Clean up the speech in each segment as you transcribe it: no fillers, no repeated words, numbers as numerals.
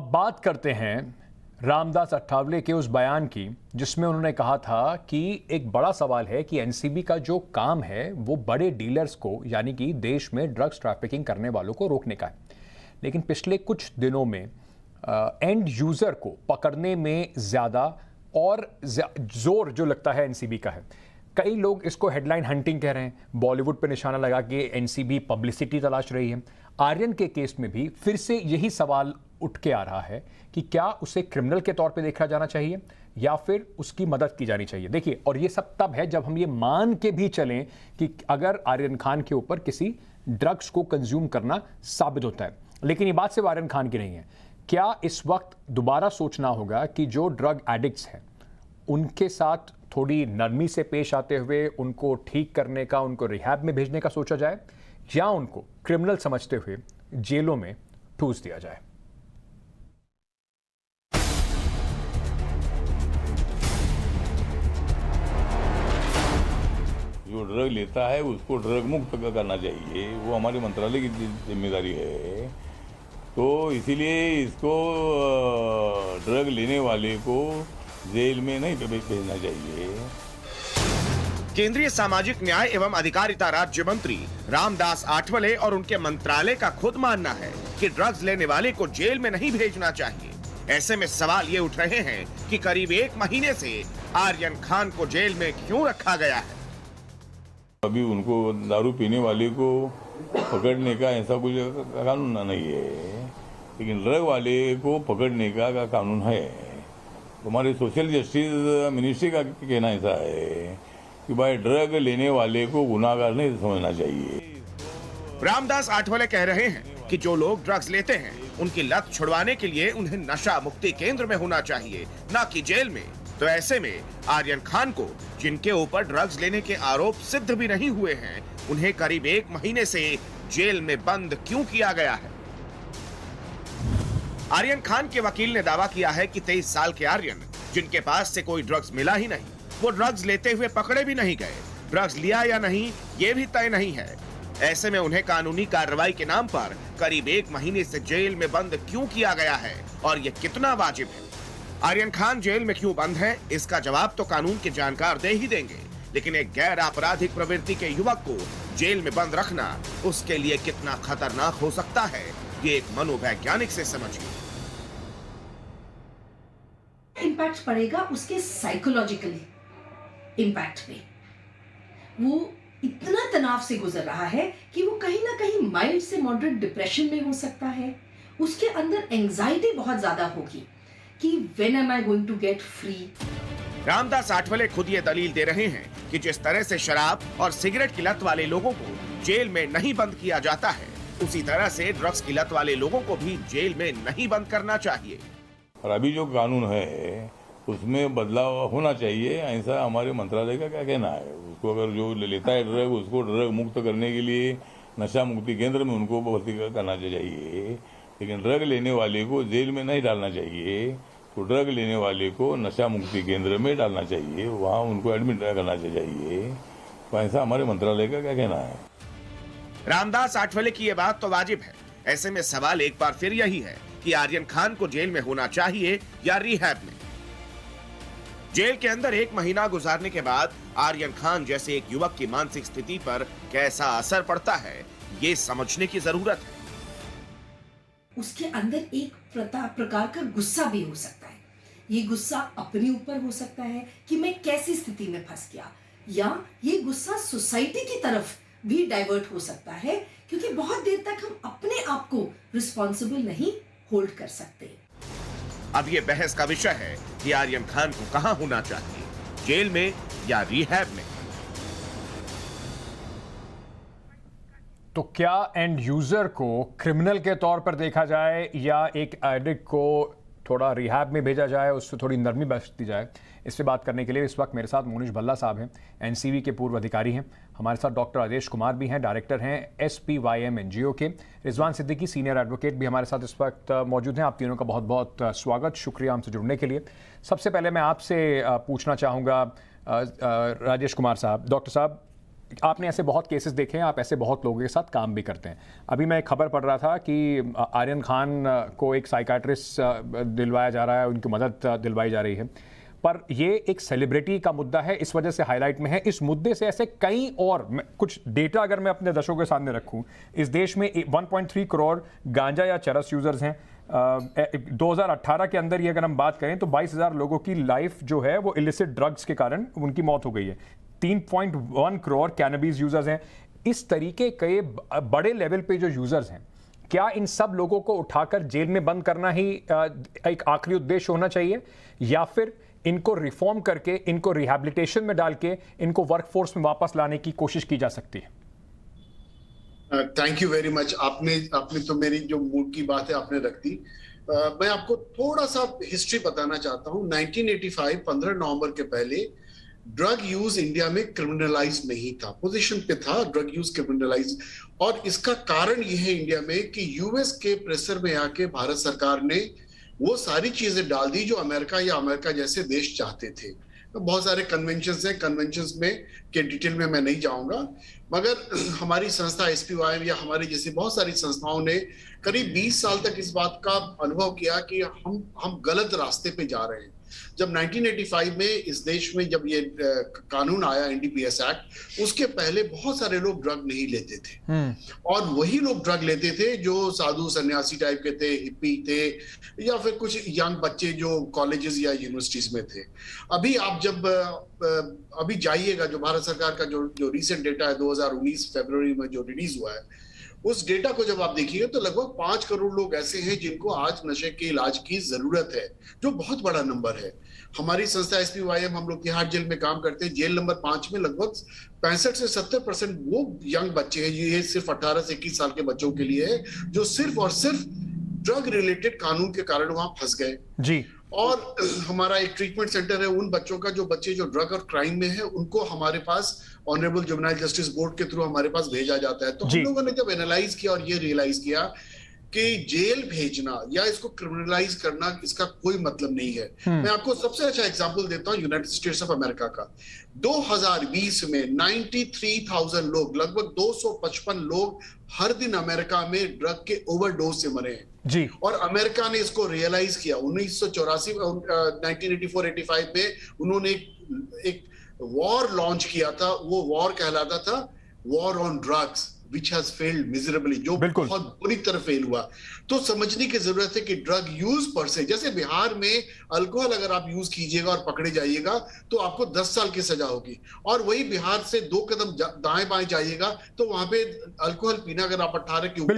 अब बात करते हैं रामदास अठावले के उस बयान की जिसमें उन्होंने कहा था कि एक बड़ा सवाल है कि एनसीबी का जो काम है वो बड़े डीलर्स को यानी कि देश में ड्रग्स ट्रैफिकिंग करने वालों को रोकने का है, लेकिन पिछले कुछ दिनों में एंड यूजर को पकड़ने में ज़्यादा और जोर जो लगता है एनसीबी का है। कई लोग इसको हेडलाइन हंटिंग कह रहे हैं, बॉलीवुड पे निशाना लगा के एनसीबी पब्लिसिटी तलाश रही है। आर्यन के केस में भी फिर से यही सवाल उठ के आ रहा है कि क्या उसे क्रिमिनल के तौर पे देखा जाना चाहिए या फिर उसकी मदद की जानी चाहिए। देखिए, और ये सब तब है जब हम ये मान के भी चलें कि अगर आर्यन खान के ऊपर किसी ड्रग्स को कंज्यूम करना साबित होता है। लेकिन ये बात सिर्फ आर्यन खान की नहीं है। क्या इस वक्त दोबारा सोचना होगा कि जो ड्रग एडिक्ट्स हैं उनके साथ थोड़ी नरमी से पेश आते हुए उनको ठीक करने का, उनको रिहैब में भेजने का सोचा जाए, या उनको क्रिमिनल समझते हुए जेलों में ठूस दिया जाए। जो ड्रग लेता है उसको ड्रग मुक्त करना चाहिए, वो हमारे मंत्रालय की जिम्मेदारी है। तो इसीलिए इसको ड्रग लेने वाले को जेल में नहीं भेजना चाहिए। केंद्रीय सामाजिक न्याय एवं अधिकारिता राज्य मंत्री रामदास आठवले और उनके मंत्रालय का खुद मानना है कि ड्रग्स लेने वाले को जेल में नहीं भेजना चाहिए। ऐसे में सवाल ये उठ रहे हैं कि करीब 1 महीने से आर्यन खान को जेल में क्यों रखा गया है। अभी उनको दारू पीने वाले को पकड़ने का ऐसा कुछ कानून नहीं है, लेकिन ड्रग वाले को पकड़ने का कानून है। हमारे सोशल जस्टिस मिनिस्ट्री का कहना ऐसा है कि भाई ड्रग लेने वाले को गुनाहगार नहीं समझना चाहिए। रामदास आठवले कह रहे हैं कि जो लोग ड्रग्स लेते हैं उनकी लत छुड़वाने के लिए उन्हें नशा मुक्ति केंद्र में होना चाहिए, न कि जेल में। तो ऐसे में आर्यन खान को, जिनके ऊपर ड्रग्स लेने के आरोप सिद्ध भी नहीं हुए हैं, उन्हें करीब 1 महीने से जेल में बंद क्यों किया गया है। आर्यन खान के वकील ने दावा किया है कि 23 साल के आर्यन, जिनके पास से कोई ड्रग्स मिला ही नहीं, वो ड्रग्स लेते हुए पकड़े भी नहीं गए। ड्रग्स लिया या नहीं ये भी तय नहीं है। ऐसे में उन्हें कानूनी कार्रवाई के नाम पर करीब 1 महीने से जेल में बंद क्यों किया गया है और ये कितना वाजिब है। आर्यन खान जेल में क्यों बंद है, इसका जवाब तो कानून के जानकार दे ही देंगे, लेकिन एक गैर आपराधिक प्रवृत्ति के युवक को जेल में बंद रखना उसके लिए कितना खतरनाक हो सकता है, ये एक मनोवैज्ञानिक से समझिए। इम्पैक्ट पड़ेगा उसके साइकोलॉजिकली इम्पैक्ट पे। वो इतना तनाव से गुजर रहा है कि वो कहीं ना कहीं माइल्ड से मॉडरेट डिप्रेशन में हो सकता है। उसके अंदर एंजाइटी बहुत ज्यादा होगी कि when am I going to get free. Ramdas Athawale खुद ये दलील दे रहे हैं कि जिस तरह से शराब और सिगरेट की लत वाले लोगों को जेल में नहीं बंद किया जाता है, उसी तरह से ड्रग्स की लत वाले लोगों को भी जेल में नहीं बंद करना चाहिए। और अभी जो कानून है उसमें बदलाव होना चाहिए, ऐसा हमारे मंत्रालय का क्या कहना है। उसको अगर जो लेता है ड्रग, उसको ड्रग मुक्त करने के लिए नशा मुक्ति केंद्र में उनको भर्ती करना चाहिए, लेकिन ड्रग लेने वाले को जेल में नहीं डालना चाहिए। तो ड्रग लेने वाले को नशा मुक्ति केंद्र में डालना चाहिए, वहाँ उनको एडमिट करना चाहिए। तो ऐसा हमारे मंत्रालय का क्या कहना है। रामदास आठवले की ये बात तो वाजिब है। ऐसे में सवाल एक बार फिर यही है कि आर्यन खान को जेल में होना चाहिए या रिहैब में। जेल के अंदर 1 महीना गुजारने के बाद आर्यन खान जैसे एक युवक की मानसिक स्थिति पर कैसा असर पड़ता है, ये समझने की जरूरत है। उसके अंदर एक प्रकार का गुस्सा भी हो सकता है। ये गुस्सा अपने ऊपर हो सकता है कि मैं कैसी स्थिति में फंस गया, या ये गुस्सा सोसाइटी की तरफ भी डाइवर्ट हो सकता है, क्योंकि बहुत देर तक हम अपने आप को रिस्पॉन्सिबल नहीं होल्ड कर सकते। अब ये बहस का विषय है कि आर्यन खान को कहां होना चाहिए, जेल में या रिहैब में। तो क्या एंड यूजर को क्रिमिनल के तौर पर देखा जाए या एक एडिक्ट को थोड़ा रिहैब में भेजा जाए, उससे थोड़ी नरमी बरती जाए? इस पे बात करने के लिए इस वक्त मेरे साथ मोनिश भल्ला साहब हैं, एनसीबी के पूर्व अधिकारी हैं। हमारे साथ डॉक्टर आदेश कुमार भी हैं, डायरेक्टर हैं SPYM NGO के। रिजवान सिद्दीकी सीनियर एडवोकेट भी हमारे साथ इस वक्त मौजूद हैं। आप तीनों का बहुत बहुत स्वागत, शुक्रिया हमसे जुड़ने के लिए। सबसे पहले मैं आपसे पूछना चाहूँगा राजेश कुमार साहब, डॉक्टर साहब, आपने ऐसे बहुत केसेस देखे हैं, आप ऐसे बहुत लोगों के साथ काम भी करते हैं। अभी मैं एक खबर पढ़ रहा था कि आर्यन खान को एक साइकाट्रिस्ट दिलवाया जा रहा है, उनकी मदद दिलवाई जा रही है, पर ये एक सेलिब्रिटी का मुद्दा है, इस वजह से हाईलाइट में है। इस मुद्दे से ऐसे कई और कुछ डेटा अगर मैं अपने दर्शकों के सामने रखूं, इस देश में 1.3 करोड़ गांजा या चरस यूजर्स हैं। 2018 के अंदर ये अगर हम बात करें तो 22,000 लोगों की लाइफ जो है वो इलिसिट ड्रग्स के कारण उनकी मौत हो गई है। 3.1 करोड़ कैनबीज यूजर्स हैं। इस तरीके के बड़े लेवल पे जो यूजर्स हैं, क्या इन सब लोगों को उठाकर जेल में बंद करना ही एक आखिरी उद्देश्य होना चाहिए, या फिर इनको रिफॉर्म करके, इनको रिहैबिलिटेशन में डाल के इनको वर्कफोर्स में वापस लाने की कोशिश की जा सकती है? Thank you very much. आपने तो मेरी जो मूड की बात है आपने रख दी। मैं आपको थोड़ा सा हिस्ट्री बताना चाहता हूं। 1985 15 नवंबर के पहले ड्रग यूज इंडिया में क्रिमिनलाइज नहीं था, पोजीशन पे था ड्रग यूज क्रिमिनलाइज। और इसका कारण यह है इंडिया में कि यूएस के प्रेशर में आके भारत सरकार ने वो सारी चीजें डाल दी जो अमेरिका जैसे देश चाहते थे। तो बहुत सारे कन्वेंशंस हैं, कन्वेंशंस में के डिटेल में मैं नहीं जाऊंगा, मगर हमारी संस्था SPYM या हमारी जैसी बहुत सारी संस्थाओं ने करीब 20 साल तक इस बात का अनुभव किया कि हम गलत रास्ते पे जा रहे हैं। जब 1985 में इस देश में जब ये कानून आया NDPS एक्ट, उसके पहले बहुत सारे लोग ड्रग नहीं लेते थे, और वही लोग ड्रग लेते थे जो साधु सन्यासी टाइप के थे, हिप्पी थे, या फिर कुछ यंग बच्चे जो कॉलेजेस या यूनिवर्सिटीज में थे। अभी आप जब अभी जाइएगा, जो भारत सरकार का जो रिसेंट डेटा है 2019 फरवरी में जो रिलीज हुआ है, उस डेटा को जब आप देखिएगा तो लगभग 5 करोड़ लोग ऐसे हैं जिनको आज नशे के इलाज की जरूरत है, जो बहुत बड़ा नंबर है। हमारी संस्था SPYM, हम लोग तिहाड़ जेल में काम करते हैं। जेल नंबर 5 में लगभग 65 से 70% वो यंग बच्चे हैं, ये सिर्फ 18 से 21 साल के बच्चों के लिए है, जो सिर्फ और सिर्फ ड्रग रिलेटेड कानून के कारण वहां फंस गए जी। और हमारा एक ट्रीटमेंट सेंटर है उन बच्चों का, जो बच्चे जो ड्रग और क्राइम में है, उनको हमारे पास ऑनरेबल जुवेनाइल जस्टिस बोर्ड के थ्रू हमारे पास भेजा जाता है। तो हम लोगों ने जब एनालाइज किया और ये रियलाइज किया कि जेल भेजना या इसको क्रिमिनलाइज करना, इसका कोई मतलब नहीं है। मैं आपको सबसे अच्छा एग्जांपल देता हूं यूनाइटेड स्टेट्स ऑफ अमेरिका का। 2020 में 93,000 लोग, लगभग 255 लोग हर दिन अमेरिका में ड्रग के ओवरडोज से मरे हैं जी। और अमेरिका ने इसको रियलाइज किया 1984-85 में उन्होंने एक वॉर लॉन्च किया था। वो वॉर कहलाता था war on drugs, which has failed miserably, जो बहुत बुरी तरह फेल हुआ। तो समझने की जरूरत है कि ड्रग यूज पर से, जैसे बिहार में अल्कोहल अगर आप यूज कीजिएगा और पकड़े जाइएगा तो आपको 10 साल की सजा होगी, और वही बिहार से 2 कदम दाएं बाएं जाइएगा तो वहां पे अल्कोहल पीना अगर आप 18 के ऊपर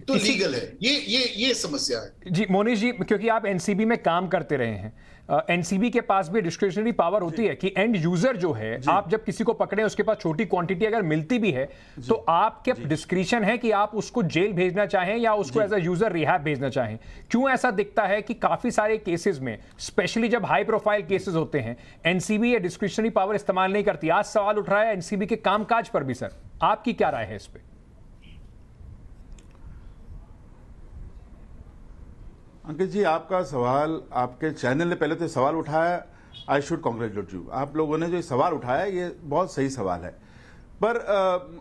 तो लीगल है। ये समस्या है जी। मोनीश जी, क्योंकि आप एनसीबी में काम करते रहे हैं, एनसीबी के पास भी डिस्क्रिशनरी पावर होती है कि एंड यूजर जो है, आप जब किसी को पकड़े उसके पास छोटी क्वांटिटी अगर मिलती भी है तो आपके डिस्क्रिशन है कि आप उसको जेल भेजना चाहें या उसको एज अ यूजर रिहैब भेजना चाहें। क्यों ऐसा दिखता है कि काफी सारे केसेस में, स्पेशली जब हाई प्रोफाइल केसेस होते हैं, एनसीबी ये डिस्क्रिशनरी पावर इस्तेमाल नहीं करती? आज सवाल उठ रहा है एनसीबी के कामकाज पर भी। सर, आपकी क्या राय है इस पे? अंकित जी, आपका सवाल, आपके चैनल ने पहले तो सवाल उठाया, आई शुड कॉन्ग्रेचुलेट यू। आप लोगों ने जो सवाल उठाया ये बहुत सही सवाल है, पर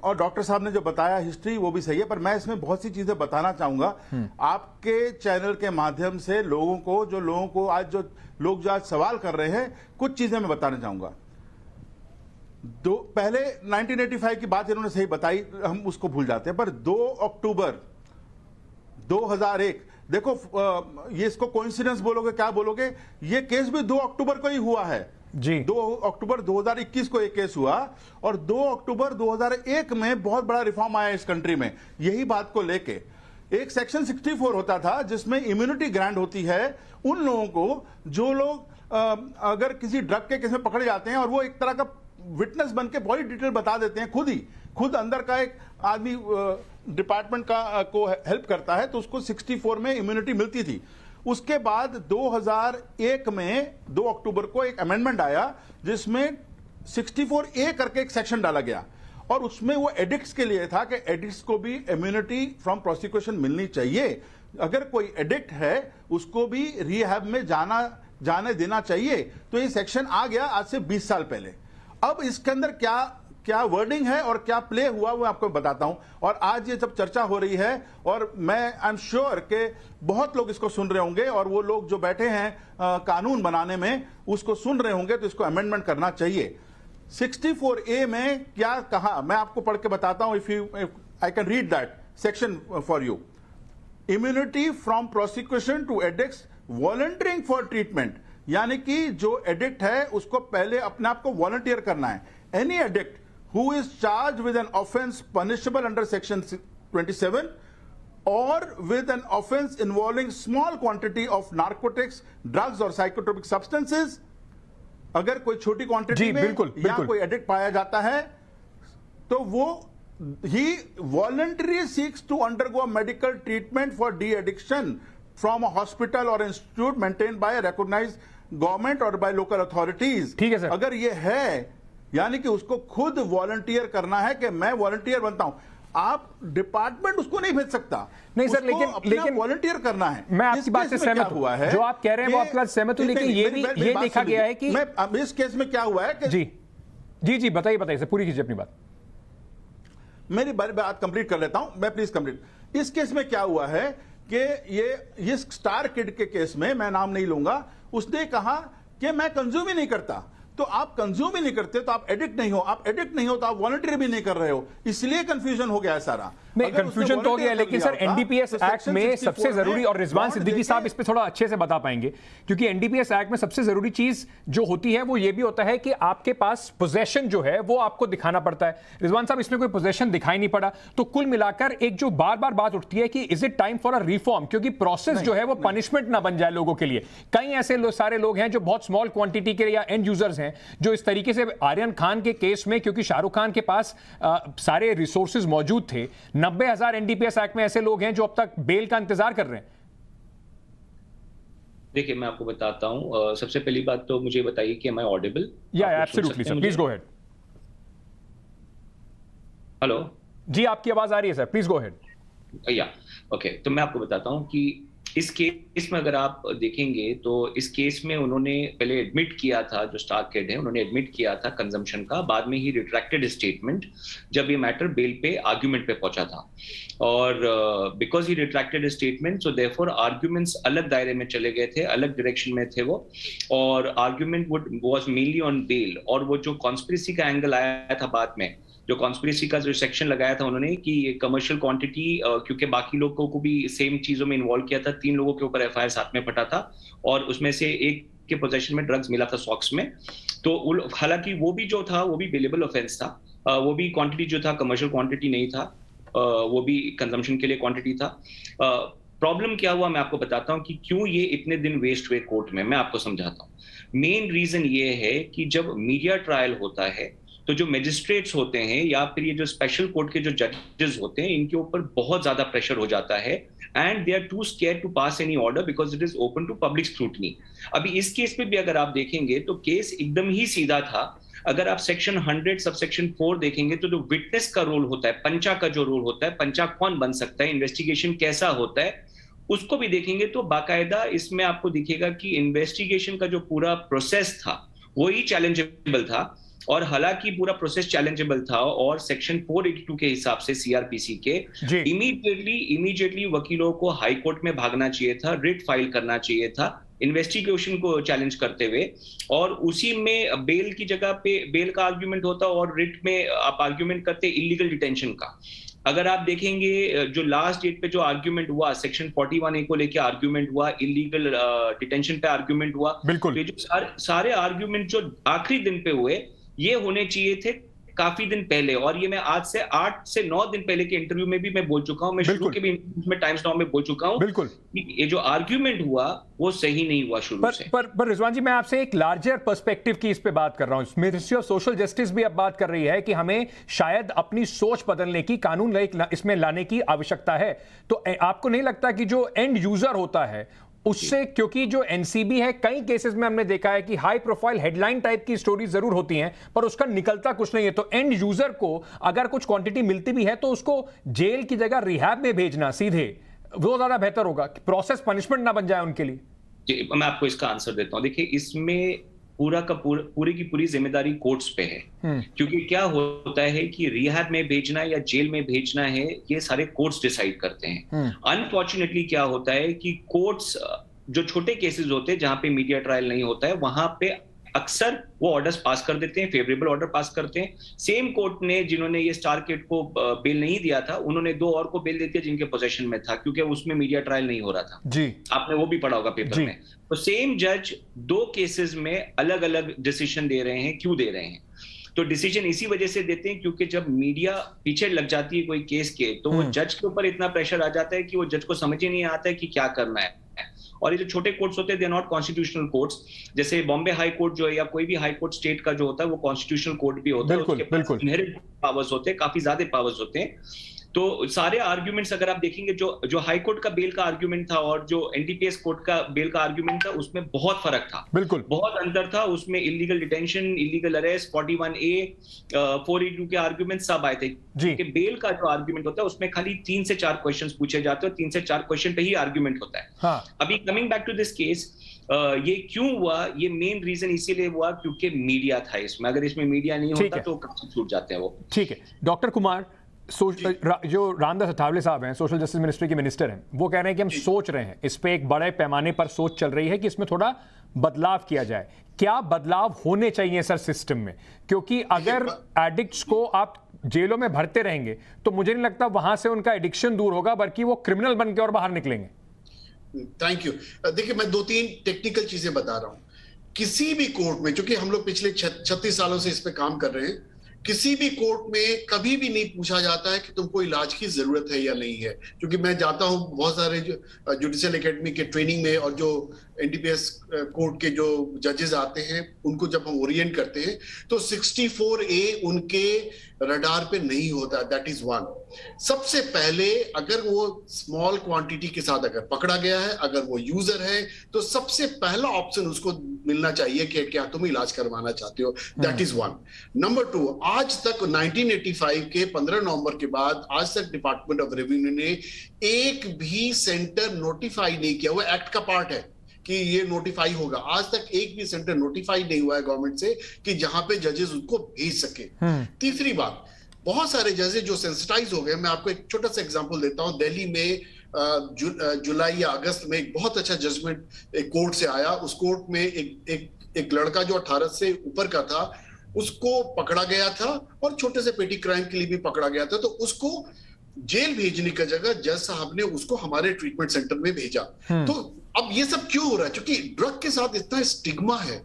और डॉक्टर साहब ने जो बताया हिस्ट्री वो भी सही है, पर मैं इसमें बहुत सी चीजें बताना चाहूंगा आपके चैनल के माध्यम से लोगों को, जो लोग जो आज सवाल कर रहे हैं, कुछ चीजें मैं बताना चाहूंगा। पहले 1985 की बात इन्होंने सही बताई, हम उसको भूल जाते हैं, पर 2 अक्टूबर 2001, देखो ये इसको कोइंसिडेंस बोलोगे क्या बोलोगे, ये केस भी 2 अक्टूबर को ही हुआ है जी। 2 अक्टूबर 2021 को एक केस हुआ, और 2 अक्टूबर 2001 में बहुत बड़ा रिफॉर्म आया इस कंट्री में यही बात को लेके। एक सेक्शन 64 होता था जिसमें इम्यूनिटी ग्रांट होती है उन लोगों को जो लोग अगर किसी ड्रग के केस में पकड़े जाते हैं और वो एक तरह का विटनेस बन के बड़ी डिटेल बता देते हैं, खुद अंदर का एक आदमी डिपार्टमेंट को हेल्प करता है, तो उसको 64 में इम्यूनिटी मिलती थी। उसके बाद 2001 में 2 अक्टूबर को एक अमेंडमेंट आया जिसमें 64A करके एक सेक्शन डाला गया, और उसमें वो एडिक्ट्स के लिए था कि एडिक्ट्स को भी इम्यूनिटी फ्रॉम प्रोसिक्यूशन मिलनी चाहिए। अगर कोई एडिक्ट है उसको भी रिहैब में जाने देना चाहिए। तो ये सेक्शन आ गया आज से 20 साल पहले। अब इसके अंदर क्या वर्डिंग है और क्या प्ले हुआ वो आपको बताता हूं। और आज ये जब चर्चा हो रही है और मैं आई एम श्योर कि बहुत लोग इसको सुन रहे होंगे और वो लोग जो बैठे हैं कानून बनाने में उसको सुन रहे होंगे, तो इसको अमेंडमेंट करना चाहिए। 64A में क्या कहा मैं आपको पढ़ के बताता हूं, if I can read that section for you. Immunity from prosecution to addicts volunteering for treatment, यानी कि जो एडिक्ट है उसको पहले अपने आप को वॉलंटियर करना है। Any addict who is charge with an offence punishable under section 27 or with an offense involving small quantity of narcotics, drugs or psychotropic substances, अगर कोई छोटी क्वांटिटी में या कोई एडिक्ट पाया जाता है तो वो ही voluntary seeks to undergo medical treatment for de addiction from a hospital और institute maintain by recognised government और बाय लोकल अथॉरिटीज। ठीक है सर। अगर ये है यानी कि उसको खुद वॉलंटियर करना है कि मैं वॉलंटियर बनता हूं, आप डिपार्टमेंट उसको नहीं भेज सकता। नहीं सर, लेकिन वॉलंटियर करना है। मैं आपकी बात से सहमत हुआ है, जो आप कह रहे हैं वो आपकी बात सहमत हूं, लेकिन ये देखा गया है कि मैं इस केस में क्या हुआ है कि जी बताइए सर, पूरी कीजिए अपनी बात। मेरी बात कंप्लीट कर लेता हूं मैं, प्लीज कंप्लीट। इस केस में क्या हुआ है कि ये स्टार किड के केस में, मैं नाम नहीं लूंगा, उसने कहा कि मैं कंज्यूम ही नहीं करता। तो आप कंज्यूम ही नहीं करते तो आप एडिक्ट नहीं हो, आप एडिक्ट नहीं हो तो आप वॉलंटियर भी नहीं कर रहे हो, इसलिए कंफ्यूजन हो गया है सारा। नहीं, कंफ्यूजन तो हो गया, लेकिन सर एनडीपीएस एक्ट में सबसे जरूरी, और रिजवान सिद्दीकी साहब इस पे थोड़ा अच्छे से बता पाएंगे, क्योंकि एनडीपीएस एक्ट में सबसे जरूरी चीज जो होती है वो ये भी होता है कि आपके पास पोजेशन जो है वो आपको दिखाना पड़ता है। रिजवान साहब, इसमें कोई पोजेशन दिखाई नहीं पड़ा, तो कुल मिलाकर एक जो बार बार बात उठती है कि is it time for a reform, क्योंकि प्रोसेस जो है वो पनिशमेंट ना बन जाए लोगों के लिए। कई ऐसे सारे लोग हैं जो बहुत स्मॉल क्वांटिटी के या एंड यूजर्स हैं, जो इस तरीके से आर्यन खान के केस में, क्योंकि शाहरुख खान के पास सारे रिसोर्सेज मौजूद थे, 90,000 एनडीपीएस एक्ट में ऐसे लोग हैं जो अब तक बेल का इंतजार कर रहे हैं। देखिए, मैं आपको बताता हूं, सबसे पहली बात तो मुझे बताइए कि am I audible? Yeah absolutely sir, please go ahead. Hello ji, आपकी आवाज आ रही है sir, please go ahead. Yeah okay, तो मैं आपको बताता हूं कि इस केस में अगर आप देखेंगे तो इस केस में उन्होंने पहले एडमिट किया था, जो स्टार किड है उन्होंने एडमिट किया था कंजम्पशन का, बाद में ही रिट्रैक्टेड स्टेटमेंट जब ये मैटर बेल पे आर्ग्यूमेंट पे पहुंचा था। और because he retracted statement, so therefore arguments अलग दायरे में चले गए थे, अलग डायरेक्शन में थे वो, और argument was mainly on bail. और वो जो कॉन्स्पिरेसी का एंगल आया था बाद में, जो कॉन्स्पिरेसी का जो सेक्शन लगाया था उन्होंने कि ये कमर्शियल क्वांटिटी, क्योंकि बाकी लोगों को भी सेम चीजों में इन्वॉल्व किया था, 3 लोगों के ऊपर एफआईआर साथ में फटा था और उसमें से एक के पोजेशन में ड्रग्स मिला था सॉक्स में। तो हालांकि वो भी जो था वो भी बेलेबल ऑफेंस था, वो भी क्वांटिटी जो था कमर्शियल क्वांटिटी नहीं था, वो भी कंजम्पशन के लिए क्वांटिटी था। प्रॉब्लम क्या हुआ मैं आपको बताता हूँ कि क्यों ये इतने दिन वेस्ट हुए कोर्ट में, मैं आपको समझाता हूँ। मेन रीजन ये है कि जब मीडिया ट्रायल होता है तो जो मजिस्ट्रेट्स होते हैं या फिर ये जो स्पेशल कोर्ट के जो जजेस होते हैं, इनके ऊपर बहुत ज्यादा प्रेशर हो जाता है and they are too scared to pass any order because it is open to public scrutiny. अभी इस केस में भी अगर आप देखेंगे तो केस एकदम ही सीधा था। अगर आप सेक्शन 100 सबसेक्शन 4 देखेंगे तो जो विटनेस का रोल होता है, पंचा का जो रोल होता है, पंचा कौन बन सकता है, इन्वेस्टिगेशन कैसा होता है, उसको भी देखेंगे तो बाकायदा इसमें आपको दिखेगा कि इन्वेस्टिगेशन का जो पूरा प्रोसेस था वही चैलेंजेबल था। और हालांकि पूरा प्रोसेस चैलेंजेबल था और सेक्शन 482 के हिसाब से सीआरपीसी के इमीडिएटली वकीलों को हाई कोर्ट में भागना चाहिए था, रिट फाइल करना चाहिए था इन्वेस्टिगेशन को चैलेंज करते हुए, और उसी में बेल की जगह पे बेल का आर्ग्यूमेंट होता और रिट में आप आर्ग्यूमेंट करते इलीगल डिटेंशन का। अगर आप देखेंगे जो लास्ट डेट पे जो आर्ग्यूमेंट हुआ, सेक्शन 41A को लेके आर्ग्यूमेंट हुआ, इलीगल डिटेंशन पे आर्ग्यूमेंट हुआ, बिल्कुल। तो जो सारे आर्ग्यूमेंट जो आखिरी दिन पे हुए ये होने चाहिए थे काफी दिन पहले। और ये मैं आज से 8 से 9 दिन पहले के इंटरव्यू में भी मैं बोल चुका हूं, मैं शुरू के भी में टाइम्स नाउ में बोल चुका हूं, बिल्कुल, ये जो आर्ग्यूमेंट हुआ वो सही नहीं हुआ शुरू से। पर रिजवान जी, मैं आपसे एक लार्जर पर्सपेक्टिव की इस पे बात कर रहा हूं। मिनिस्ट्री ऑफ सोशल जस्टिस भी अब बात कर रही है कि हमें शायद अपनी सोच बदलने की, कानून इसमें लाने की आवश्यकता है। तो आपको नहीं लगता कि जो एंड यूजर होता है उससे, क्योंकि जो एनसीबी है, कई केसेस में हमने देखा है कि हाई प्रोफाइल हेडलाइन टाइप की स्टोरीज जरूर होती हैं पर उसका निकलता कुछ नहीं है, तो एंड यूजर को अगर कुछ क्वांटिटी मिलती भी है तो उसको जेल की जगह रिहैब में भेजना सीधे, वो ज्यादा बेहतर होगा, प्रोसेस पनिशमेंट ना बन जाए उनके लिए। जी, मैं आपको इसका आंसर देता हूं। देखिए, इसमें पूरी की पूरी जिम्मेदारी कोर्ट्स पे है। क्योंकि क्या होता है कि रिहैब में भेजना या जेल में भेजना है, ये सारे कोर्ट्स डिसाइड करते हैं। अनफॉर्चुनेटली क्या होता है कि कोर्ट्स जो छोटे केसेस होते हैं जहां पे मीडिया ट्रायल नहीं होता है, वहां पे अक्सर वो ऑर्डर्स पास कर देते हैं, फेवरेबल ऑर्डर पास करते हैं। सेम कोर्ट ने जिन्होंने ये स्टार किड को बेल नहीं दिया था, उन्होंने 2 और को बेल दे दिया जिनके पोजीशन में था, क्योंकि उसमें मीडिया ट्रायल नहीं हो रहा था। जी, आपने वो भी पढ़ा होगा पेपर में। तो सेम जज 2 केसेस में अलग अलग डिसीजन दे रहे हैं। क्यों दे रहे हैं? तो डिसीजन इसी वजह से देते हैं क्योंकि जब मीडिया पीछे लग जाती है कोई केस के, तो वो जज के ऊपर इतना प्रेशर आ जाता है कि वो जज को समझ ही नहीं आता है कि क्या करना है। और ये जो छोटे कोर्ट्स होते हैं, they are not constitutional courts. जैसे बॉम्बे हाई कोर्ट जो है या कोई भी हाई कोर्ट स्टेट का जो होता है, वो कॉन्स्टिट्यूशनल कोर्ट भी होता है। उसके पास इनहेरेंट पावर्स होते हैं, काफी ज्यादा पावर्स होते हैं। तो सारे आर्ग्यूमेंट्स अगर आप देखेंगे, जो हाई कोर्ट का बेल का आर्ग्यूमेंट था और जो एनडीपीएस कोर्ट का बेल का आर्ग्यूमेंट था, उसमें बहुत फर्क था। बिल्कुल बहुत अंतर था। उसमें illegal detention, illegal arrest, 41A, 482 के आर्ग्यूमेंट सब आए थे। कि बेल का जो आर्ग्यूमेंट होता है उसमें खाली 3 से 4 क्वेश्चंस पूछे जाते हैं, 3 से 4 क्वेश्चन पे ही आर्ग्यूमेंट होता है। हाँ। अभी coming back to this case, ये क्यों हुआ? ये मेन रीजन इसीलिए हुआ क्योंकि मीडिया था इसमें। अगर इसमें मीडिया नहीं होता तो कब छूट जाते हैं वो। ठीक है डॉक्टर कुमार, जो रामदास अठावले साहब हैं, सोशल जस्टिस मिनिस्ट्री के मिनिस्टर हैं, वो कह रहे हैं कि हम सोच रहे हैं, इस पे एक बड़े पैमाने पर सोच चल रही है कि इसमें थोड़ा बदलाव किया जाए। क्या बदलाव होने चाहिए सर सिस्टम में? क्योंकि अगर एडिक्ट्स को आप जेलों में भरते रहेंगे तो मुझे नहीं लगता वहां से उनका एडिक्शन दूर होगा, बल्कि वो क्रिमिनल बन के और बाहर निकलेंगे। Thank you. देखिए, मैं 2-3 टेक्निकल चीजें बता रहा हूं। किसी भी कोर्ट में, क्योंकि हम लोग पिछले 36 सालों से इस पे काम कर रहे हैं, किसी भी कोर्ट में कभी भी नहीं पूछा जाता है कि तुमको इलाज की जरूरत है या नहीं है। क्योंकि मैं जाता हूं बहुत सारे जुडिशियल एकेडमी के ट्रेनिंग में, और जो एनडीपीएस कोर्ट के जो जजेस आते हैं उनको जब हम ओरिएंट करते हैं, तो 64A उनके रडार पे नहीं होता। That is 1। सबसे पहले अगर वो स्मॉल क्वांटिटी के साथ अगर पकड़ा गया है, अगर वो यूजर है, तो सबसे पहला ऑप्शन उसको मिलना चाहिए कि क्या तुम इलाज करवाना चाहते हो। That is 1। नंबर 2, आज तक 1985 के 15 नवंबर के बाद आज तक डिपार्टमेंट ऑफ रेवेन्यू ने एक भी सेंटर नोटिफाई नहीं किया। वो एक्ट का पार्ट है कि ये नोटिफाई होगा। आज तक एक भी सेंटर नोटिफाई नहीं हुआ है गवर्नमेंट से कि जहां पे जजेस उसको भेज सके। तीसरी बात, बहुत सारे जजेस जो सेंसिटाइज हो गए। मैं आपको एक छोटा सा एग्जांपल देता हूं। दिल्ली में जुलाई या अगस्त में एक बहुत अच्छा जजमेंट एक कोर्ट से आया। उस कोर्ट में एक लड़का जो 18 से ऊपर का था, उसको पकड़ा गया था और छोटे से पेटी क्राइम के लिए भी पकड़ा गया था। तो उसको जेल भेजने की जगह जज साहब ने उसको हमारे ट्रीटमेंट सेंटर में भेजा। तो अब ये सब क्यों हो रहा है? क्योंकि ड्रग के साथ इतना स्टिग्मा है।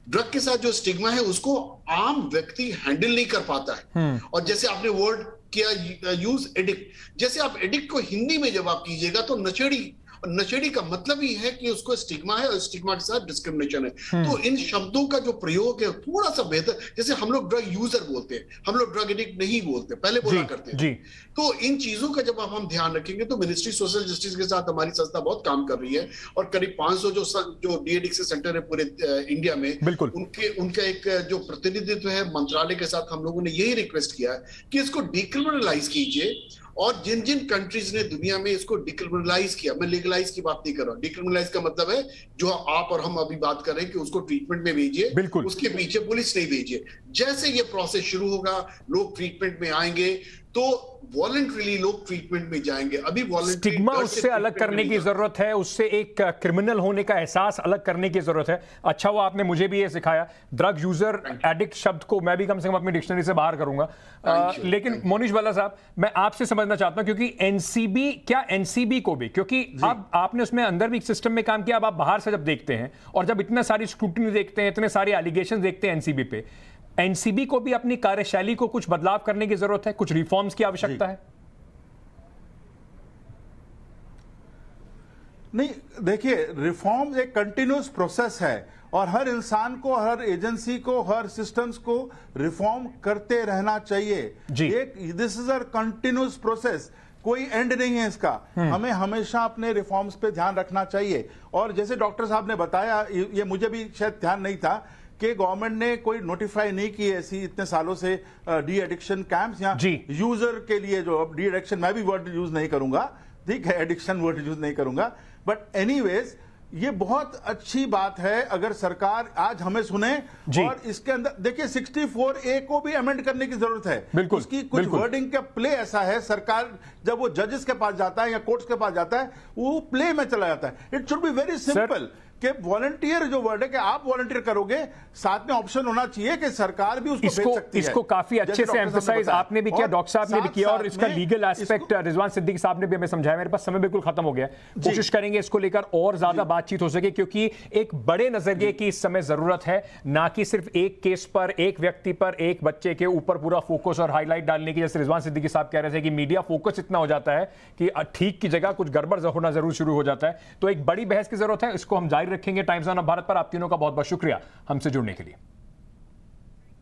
ड्रग के साथ जो स्टिग्मा है उसको आम व्यक्ति हैंडल नहीं कर पाता है। और जैसे आपने वर्ड किया यूज एडिक्ट, जैसे आप एडिक्ट को हिंदी में जब आप कीजिएगा तो नशेड़ी, नशेड़ी का मतलब ही है कि उसको स्टिग्मा है और स्टिग्मा के साथ डिस्क्रिमिनेशन है। तो इन शब्दों का जो प्रयोग है थोड़ा सा बेहतर, जैसे हम लोग ड्रग यूजर बोलते हैं, हम लोग ड्रग एडिक्ट नहीं बोलते, पहले बोला करते हैं। तो इन चीजों का जब हम ध्यान रखेंगे तो मिनिस्ट्री सोशल जस्टिस के साथ हमारी संस्था बहुत काम कर रही है, और करीब 500 जो डी एडिक्शन सेंटर है पूरे इंडिया में, उनका एक जो प्रतिनिधित्व है मंत्रालय के साथ, हम लोगों ने यही रिक्वेस्ट किया है कि इसको डिक्रिमिनलाइज कीजिए। और जिन जिन कंट्रीज ने दुनिया में इसको डिक्रिमिनलाइज किया, मैं लीगलाइज की बात नहीं कर रहा हूं, डिक्रिमिनलाइज का मतलब है जो आप और हम अभी बात कर रहे हैं कि उसको ट्रीटमेंट में भेजिए, उसके पीछे पुलिस नहीं भेजिए। जैसे ये प्रोसेस शुरू होगा, लोग ट्रीटमेंट में आएंगे तो वॉलंटरीली लोग ट्रीटमेंट में जाएंगे। अभी स्टिग्मा उससे अलग करने की जरूरत है, उससे एक क्रिमिनल होने का एहसास अलग करने की जरूरत है। अच्छा वो आपने मुझे भी ये सिखाया। ड्रग यूजर एडिक्ट शब्द को मैं भी कम से कम अपनी डिक्शनरी से बाहर करूंगा। लेकिन मोनीश बाला साहब, मैं आपसे समझना चाहता हूं, क्योंकि एनसीबी, क्या एनसीबी को भी, क्योंकि अब आपने उसमें अंदर भी एक सिस्टम में काम किया, अब आप बाहर से जब देखते हैं और जब इतने सारी स्क्रूटनी देखते हैं, इतने सारे एलिगेशन देखते हैं एनसीबी पे, एनसीबी को भी अपनी कार्यशैली को कुछ बदलाव करने की जरूरत है, कुछ रिफॉर्म्स की आवश्यकता है? नहीं, देखिए, रिफॉर्म एक कंटिन्यूस प्रोसेस है और हर इंसान को, हर एजेंसी को, हर सिस्टम्स को रिफॉर्म करते रहना चाहिए। This is a continuous process, कोई एंड नहीं है इसका। हमें हमेशा अपने रिफॉर्म्स पे ध्यान रखना चाहिए। और जैसे डॉक्टर साहब ने बताया, ये मुझे भी शायद ध्यान नहीं था कि गवर्नमेंट ने कोई नोटिफाई नहीं की ऐसी इतने सालों से डी एडिक्शन कैंप्स या यूजर के लिए। जो अब डी एडिक्शन मैं भी वर्ड यूज नहीं करूंगा, ठीक है, एडिक्शन वर्ड यूज नहीं करूंगा, बट एनीवेज ये बहुत अच्छी बात है अगर सरकार आज हमें सुने। जी। और इसके अंदर देखिए 64A को भी अमेंड करने की जरूरत है। बिल्कुल, उसकी कुछ बिल्कुल। वर्डिंग का प्ले ऐसा है, सरकार जब वो जजेस के पास जाता है या कोर्ट्स के पास जाता है वो प्ले में चला जाता है। It should be very simple कि वॉलंटियर जो वर्ड है कि आप वॉलंटियर करोगे, साथ में ऑप्शन होना चाहिए कि सरकार भी उसको भेज सकती है। इसको काफी अच्छे जैसे से डॉक्टर साहब ने एम्फसाइज बताया। आपने भी किया, और डॉक्टर साहब ने भी किया, और साथ इसका में लीगल एस्पेक्ट रिजवान सिद्दीकी साहब ने भी हमें समझाया। मेरे पास समय बिल्कुल खत्म हो गया है। कोशिश करेंगे इसको लेकर और ज्यादा बातचीत हो सके, क्योंकि एक बड़े नजरिए की इस समय जरूरत है, ना कि सिर्फ एक केस पर, एक व्यक्ति पर, एक बच्चे के ऊपर पूरा फोकस और हाईलाइट डालने की। जैसे रिजवान सिद्दीकी साहब कह रहे थे कि मीडिया फोकस इतना हो जाता है कि ठीक की जगह कुछ गड़बड़ होना जरूर शुरू हो जाता है। तो एक बड़ी बहस की जरूरत है, इसको हम जारी रखेंगे। टाइम्स ऑफ भारत पर आप तीनों का बहुत बहुत शुक्रिया हमसे जुड़ने के लिए।